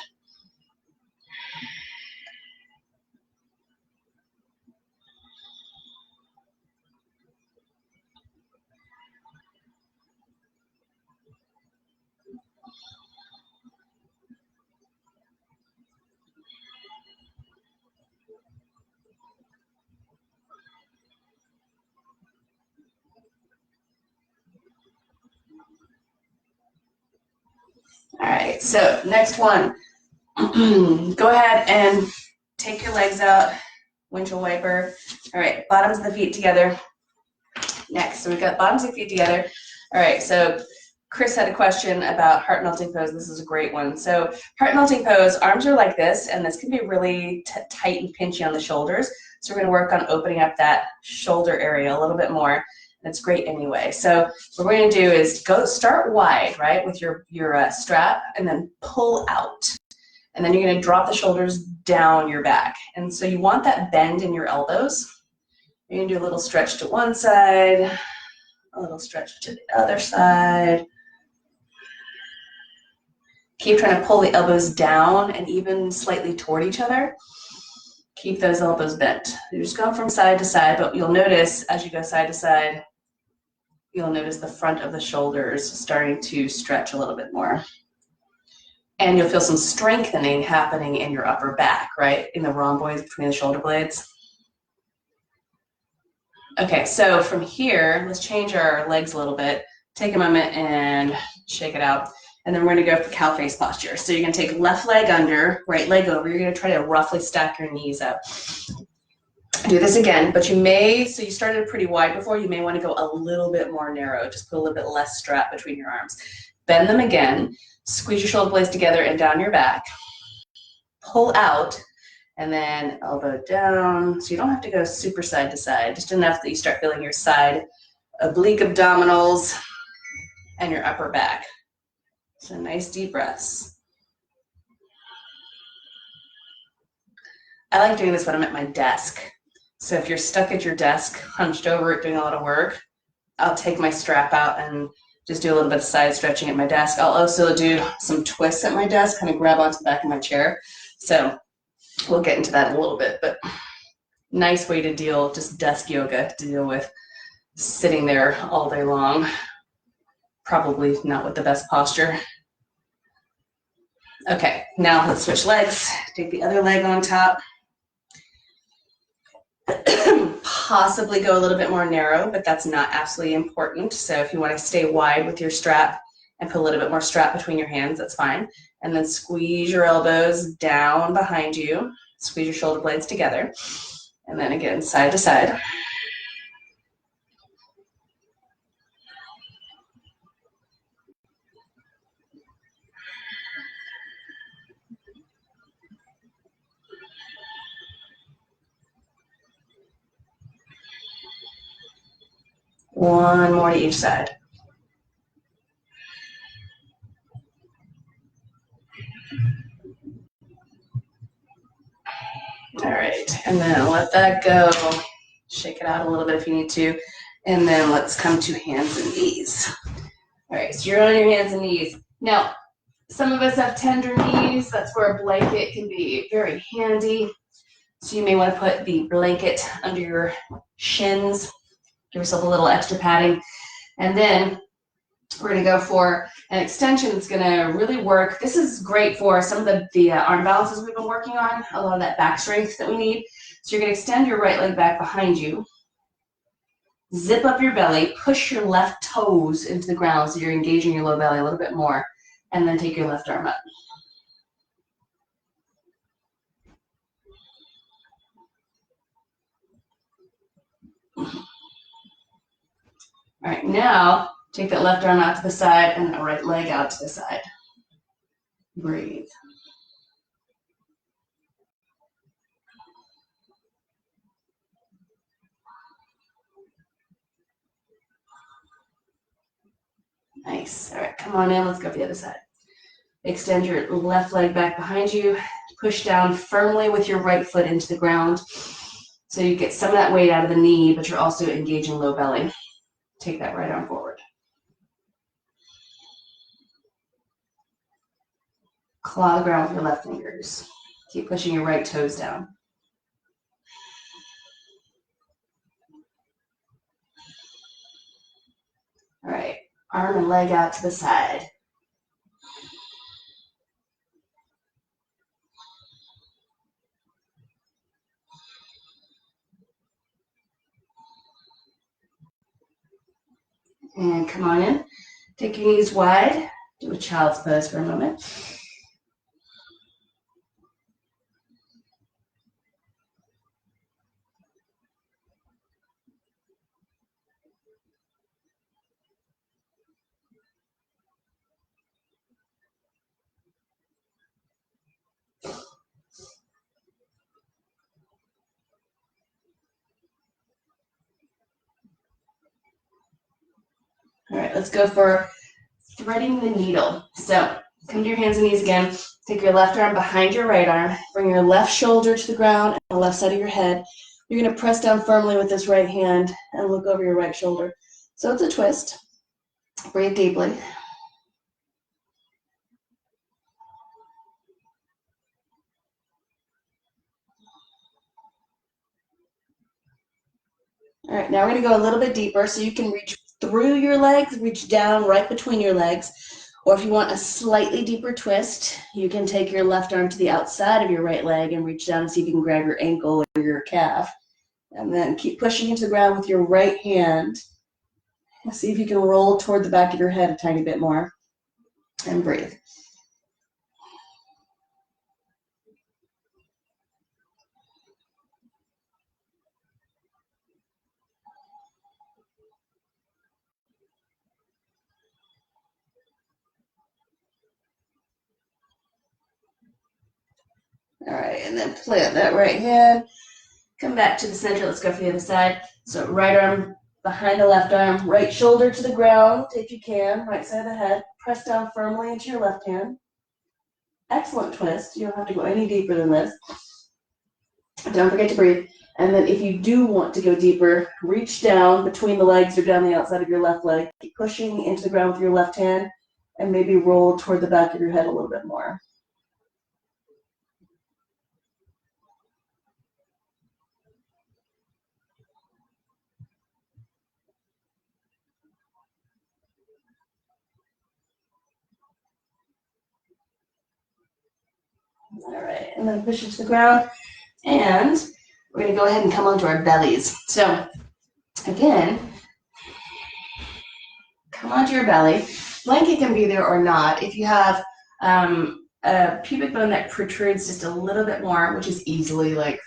All right, so next one. Go ahead and take your legs out, windshield wiper. All right, bottoms of the feet together. Next, so we've got bottoms of the feet together. All right, so Chris had a question about heart melting pose. This is a great one. So heart melting pose, arms are like this, and this can be really tight and pinchy on the shoulders. So we're going to work on opening up that shoulder area a little bit more. And it's great anyway. So what we're going to do is start wide, right, with your strap, and then pull out. And then you're going to drop the shoulders down your back. And so you want that bend in your elbows. You're going to do a little stretch to one side, a little stretch to the other side. Keep trying to pull the elbows down and even slightly toward each other. Keep those elbows bent. You're just going from side to side, but you'll notice as you go side to side, you'll notice the front of the shoulders starting to stretch a little bit more. And you'll feel some strengthening happening in your upper back, right? In the rhomboids between the shoulder blades. Okay, so from here, let's change our legs a little bit. Take a moment and shake it out. And then we're going to go for cow face posture. So you're going to take left leg under, right leg over. You're going to try to roughly stack your knees up. Do this again, but you may, so you started pretty wide before, you may want to go a little bit more narrow. Just put a little bit less strap between your arms. Bend them again. Squeeze your shoulder blades together and down your back. Pull out, and then elbow down. So you don't have to go super side to side, just enough that you start feeling your side oblique abdominals and your upper back. So nice deep breaths. I like doing this when I'm at my desk. So if you're stuck at your desk, hunched over, doing a lot of work, I'll take my strap out and just do a little bit of side stretching at my desk. I'll also do some twists at my desk, kind of grab onto the back of my chair. So we'll get into that in a little bit, but nice way to deal, just desk yoga, to deal with sitting there all day long. Probably not with the best posture. Okay, now let's switch legs. Take the other leg on top. Possibly go a little bit more narrow, but that's not absolutely important. So if you want to stay wide with your strap and put a little bit more strap between your hands, that's fine. And then squeeze your elbows down behind you. Squeeze your shoulder blades together. And then again, side to side. One more to each side. All right, and then let that go. Shake it out a little bit if you need to. And then let's come to hands and knees. All right, so you're on your hands and knees. Now, some of us have tender knees. That's where a blanket can be very handy. So you may want to put the blanket under your shins. Give yourself a little extra padding. And then we're going to go for an extension that's going to really work. This is great for some of the arm balances we've been working on, a lot of that back strength that we need. So you're going to extend your right leg back behind you. Zip up your belly, push your left toes into the ground so you're engaging your low belly a little bit more, and then take your left arm up. All right, now take that left arm out to the side and that right leg out to the side. Breathe. Nice. All right, come on in. Let's go to the other side. Extend your left leg back behind you. Push down firmly with your right foot into the ground. So you get some of that weight out of the knee, but you're also engaging low belly. Take that right arm forward. Claw the ground with your left fingers. Keep pushing your right toes down. All right, arm and leg out to the side. And come on in. Take your knees wide. Do a child's pose for a moment. right, let's go for threading the needle. So come to your hands and knees again. Take your left arm behind your right arm. Bring your left shoulder to the ground and the left side of your head. You're going to press down firmly with this right hand and look over your right shoulder. So it's a twist. Breathe deeply. All right, now we're going to go a little bit deeper so you can reach through your legs, reach down right between your legs. Or if you want a slightly deeper twist, you can take your left arm to the outside of your right leg and reach down and see if you can grab your ankle or your calf. And then keep pushing into the ground with your right hand. And see if you can roll toward the back of your head a tiny bit more. And breathe. All right, and then plant that right hand. Come back to the center. Let's go for the other side. So right arm behind the left arm, right shoulder to the ground if you can, right side of the head. Press down firmly into your left hand. Excellent twist. You don't have to go any deeper than this. Don't forget to breathe. And then if you do want to go deeper, reach down between the legs or down the outside of your left leg. Keep pushing into the ground with your left hand and maybe roll toward the back of your head a little bit more. All right, and then push it to the ground. And we're going to go ahead and come onto our bellies. So again, come onto your belly. Blanket can be there or not. If you have a pubic bone that protrudes just a little bit more, which is easily like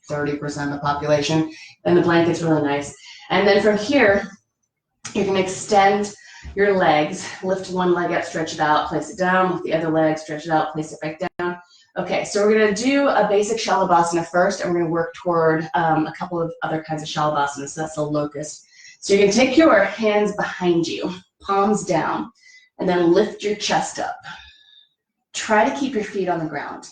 30% of the population, then the blanket's really nice. And then from here, you're going to extend your legs. Lift one leg up, stretch it out, place it down. Lift the other leg, stretch it out, place it back down. Okay, so we're going to do a basic Shalabhasana first, and we're going to work toward a couple of other kinds of Shalabhasanas. So that's the locust. So you're going to take your hands behind you, palms down, and then lift your chest up. Try to keep your feet on the ground.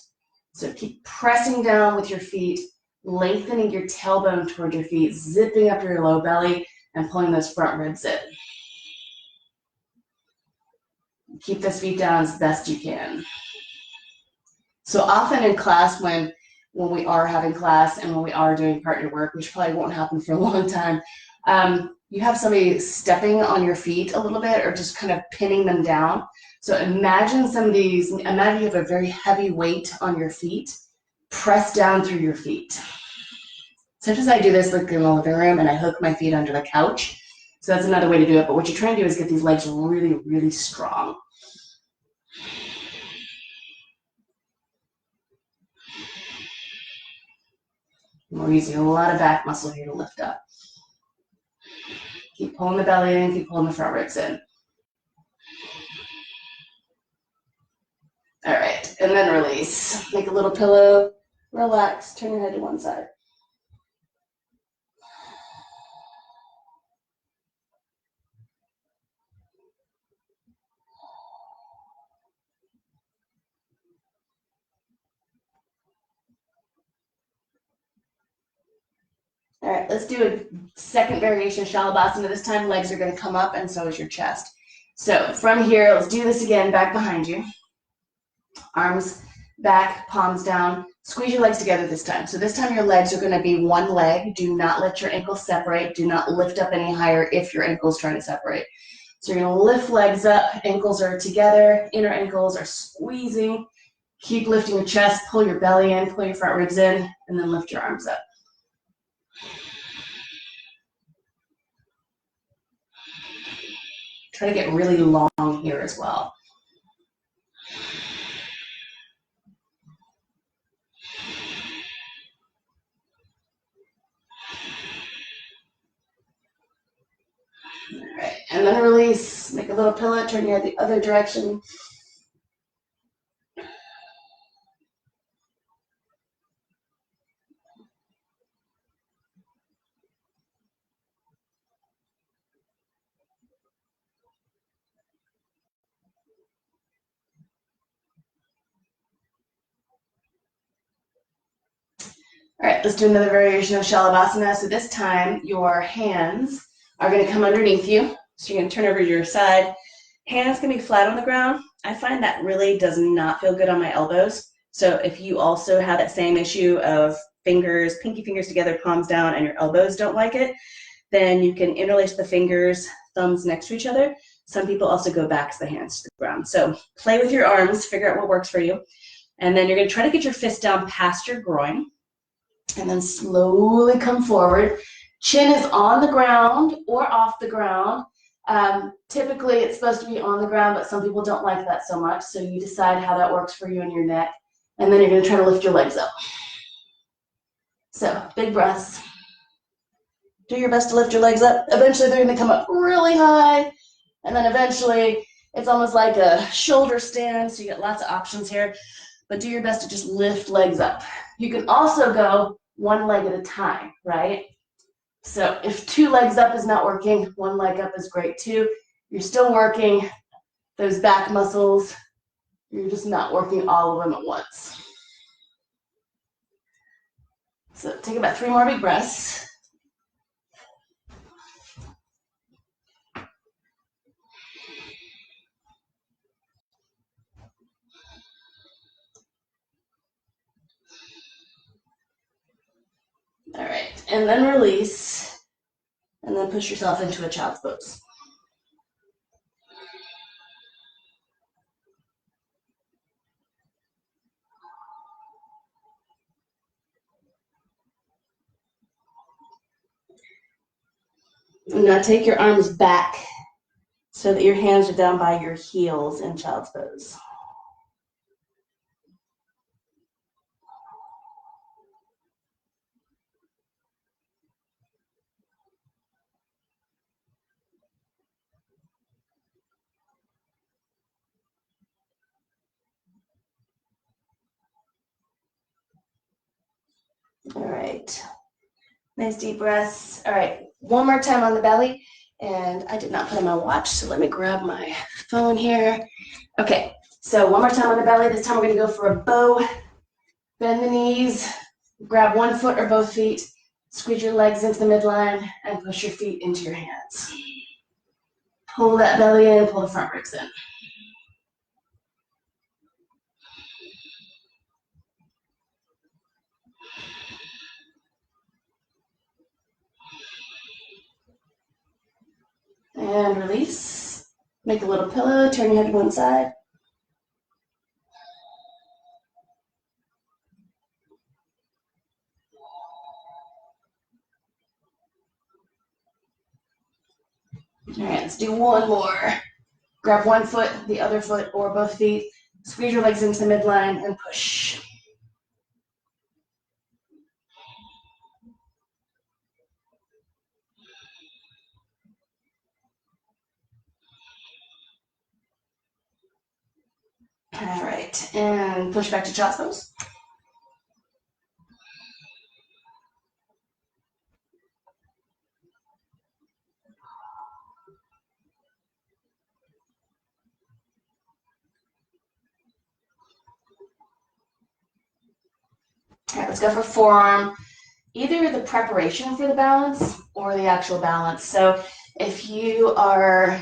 So keep pressing down with your feet, lengthening your tailbone toward your feet, zipping up your low belly, and pulling those front ribs in. Keep those feet down as best you can. So often in class, when we are having class and when we are doing partner work, which probably won't happen for a long time, you have somebody stepping on your feet a little bit or just kind of pinning them down. So imagine imagine you have a very heavy weight on your feet. Press down through your feet. Sometimes I do this like in the living room and I hook my feet under the couch. So that's another way to do it. But what you're trying to do is get these legs really, really strong. We're using a lot of back muscle here to lift up. Keep pulling the belly in, keep pulling the front ribs in. All right, and then release. Make a little pillow, relax, turn your head to one side. All right, let's do a second variation of Shalabhasana. This time legs are going to come up and so is your chest. So from here, let's do this again, back behind you. Arms back, palms down. Squeeze your legs together this time. So this time your legs are going to be one leg. Do not let your ankles separate. Do not lift up any higher if your ankles try to separate. So you're going to lift legs up. Ankles are together. Inner ankles are squeezing. Keep lifting your chest. Pull your belly in. Pull your front ribs in. And then lift your arms up. Try to get really long here as well. All right, and then release. Make a little pillow, turn your head the other direction. All right, let's do another variation of Shalabhasana. So this time your hands are going to come underneath you. So you're going to turn over to your side. Hands can be flat on the ground. I find that really does not feel good on my elbows. So if you also have that same issue of fingers, pinky fingers together, palms down, and your elbows don't like it, then you can interlace the fingers, thumbs next to each other. Some people also go back to the hands to the ground. So play with your arms, figure out what works for you. And then you're going to try to get your fist down past your groin. And then slowly come forward. Chin is on the ground or off the ground. Typically, it's supposed to be on the ground, but some people don't like that so much. So you decide how that works for you and your neck. And then you're going to try to lift your legs up. So big breaths. Do your best to lift your legs up. Eventually, they're going to come up really high. And then eventually, it's almost like a shoulder stand. So you get lots of options here. But do your best to just lift legs up. You can also go one leg at a time, right? So if 2 legs up is not working, 1 leg up is great too. You're still working those back muscles. You're just not working all of them at once. So take about 3 more big breaths. All right, and then release, and then push yourself into a child's pose. And now take your arms back so that your hands are down by your heels in child's pose. All right. Nice deep breaths. All right, one more time on the belly. And I did not put on my watch, so let me grab my phone here. Okay, so one more time on the belly. This time we're gonna go for a bow. Bend the knees, grab 1 foot or both feet, squeeze your legs into the midline, and push your feet into your hands. Pull that belly in, pull the front ribs in. And release. Make a little pillow, turn your head to one side. All right, let's do one more. Grab 1 foot, the other foot, or both feet. Squeeze your legs into the midline and push. All right, and push back to child's pose. All right, let's go for forearm. Either the preparation for the balance or the actual balance. So if you are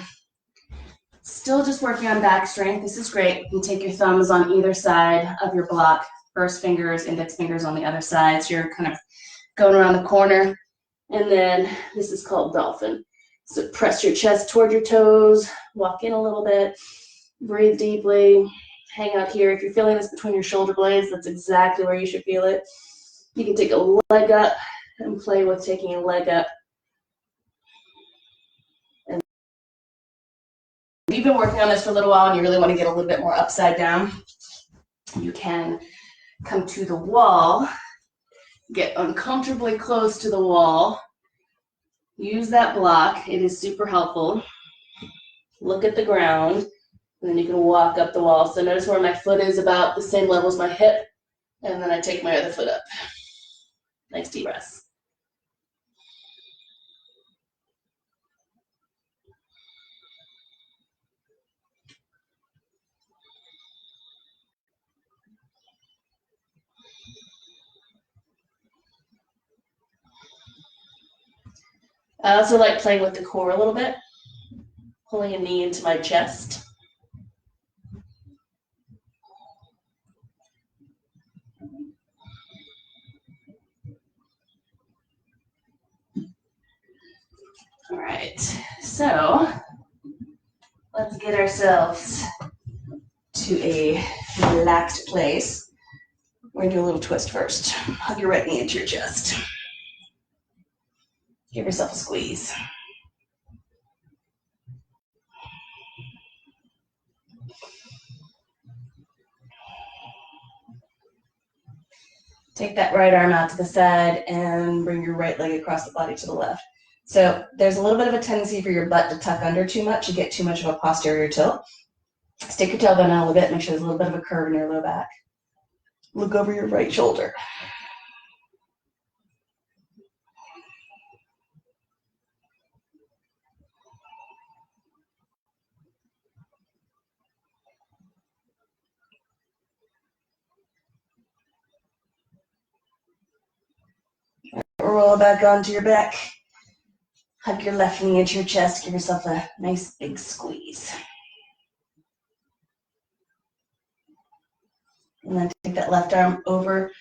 still just working on back strength, this is great. You can take your thumbs on either side of your block, first fingers, index fingers on the other side. So you're kind of going around the corner. And then this is called dolphin. So press your chest toward your toes, walk in a little bit, breathe deeply, hang out here. If you're feeling this between your shoulder blades, that's exactly where you should feel it. You can take a leg up and play with taking a leg up. And if you've been working on this for a little while and you really want to get a little bit more upside down, you can come to the wall, get uncomfortably close to the wall, use that block. It is super helpful. Look at the ground, and then you can walk up the wall. So notice where my foot is about the same level as my hip, and then I take my other foot up. Nice deep breaths. I also like playing with the core a little bit, pulling a knee into my chest. All right, so let's get ourselves to a relaxed place. We're gonna do a little twist first. Hug your right knee into your chest. Give yourself a squeeze. Take that right arm out to the side and bring your right leg across the body to the left. So there's a little bit of a tendency for your butt to tuck under too much. You get too much of a posterior tilt. Stick your tailbone out a little bit. Make sure there's a little bit of a curve in your low back. Look over your right shoulder. Roll back onto your back. Hug your left knee into your chest. Give yourself a nice big squeeze. And then take that left arm over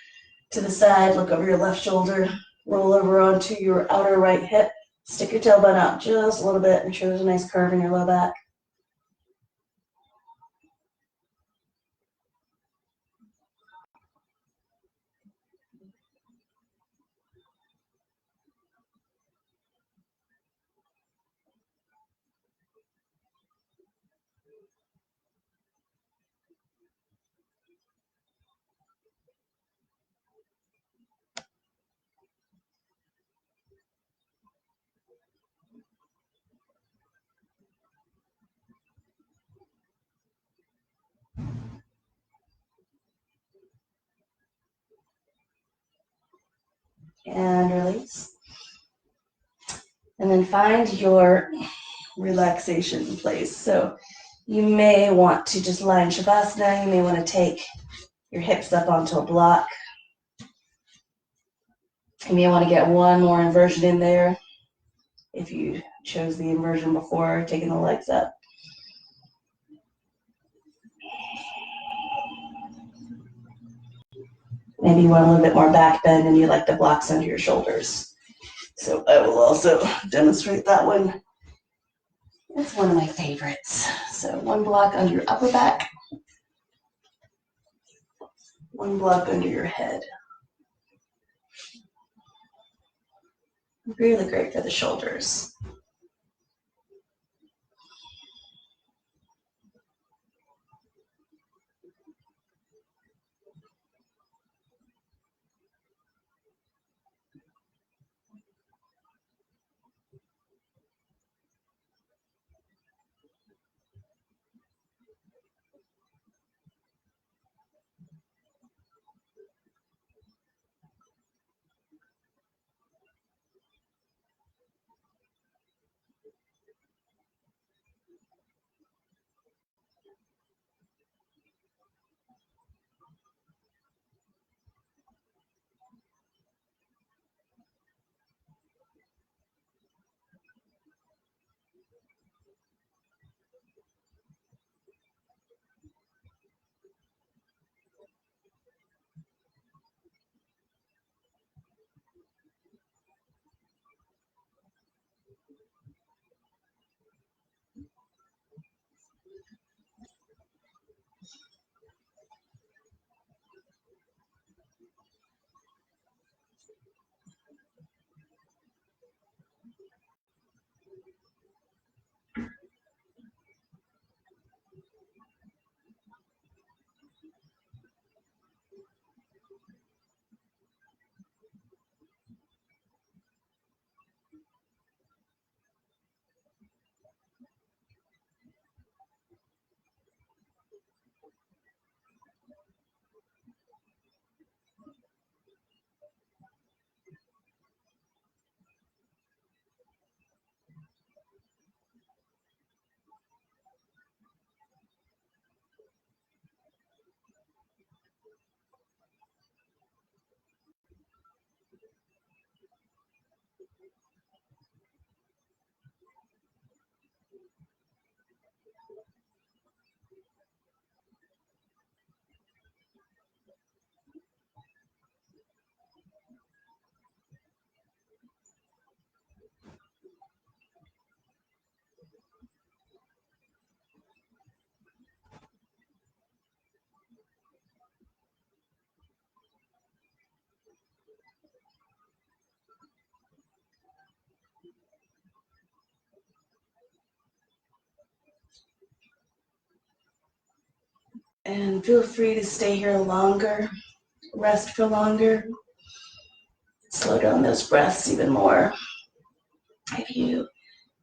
to the side. Look over your left shoulder. Roll over onto your outer right hip. Stick your tailbone out just a little bit. Make sure there's a nice curve in your low back. And release. And then find your relaxation place. So you may want to just lie in Shavasana. You may want to take your hips up onto a block. You may want to get one more inversion in there if you chose the inversion before taking the legs up. Maybe you want a little bit more back bend and you like the blocks under your shoulders. So I will also demonstrate that one. It's one of my favorites. So one block under your upper back, one block under your head. Really great for the shoulders. And feel free to stay here longer, rest for longer, slow down those breaths even more. If you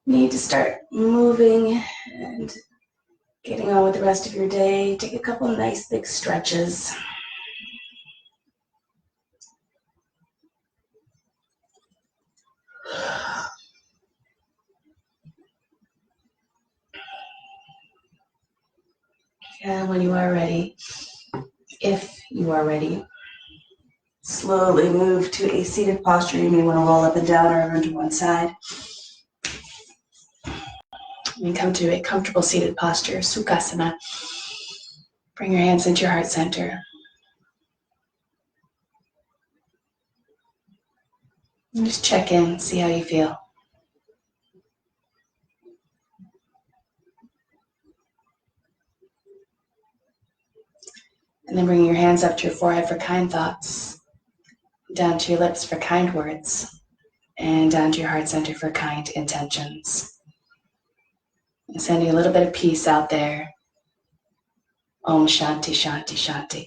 need to start moving and getting on with the rest of your day, take a couple nice big stretches. And when you are ready, if you are ready, slowly move to a seated posture. You may want to roll up and down or over to one side. And come to a comfortable seated posture, Sukhasana. Bring your hands into your heart center. And just check in, see how you feel. And then bring your hands up to your forehead for kind thoughts, down to your lips for kind words, and down to your heart center for kind intentions. And sending a little bit of peace out there. Om Shanti, Shanti, Shanti.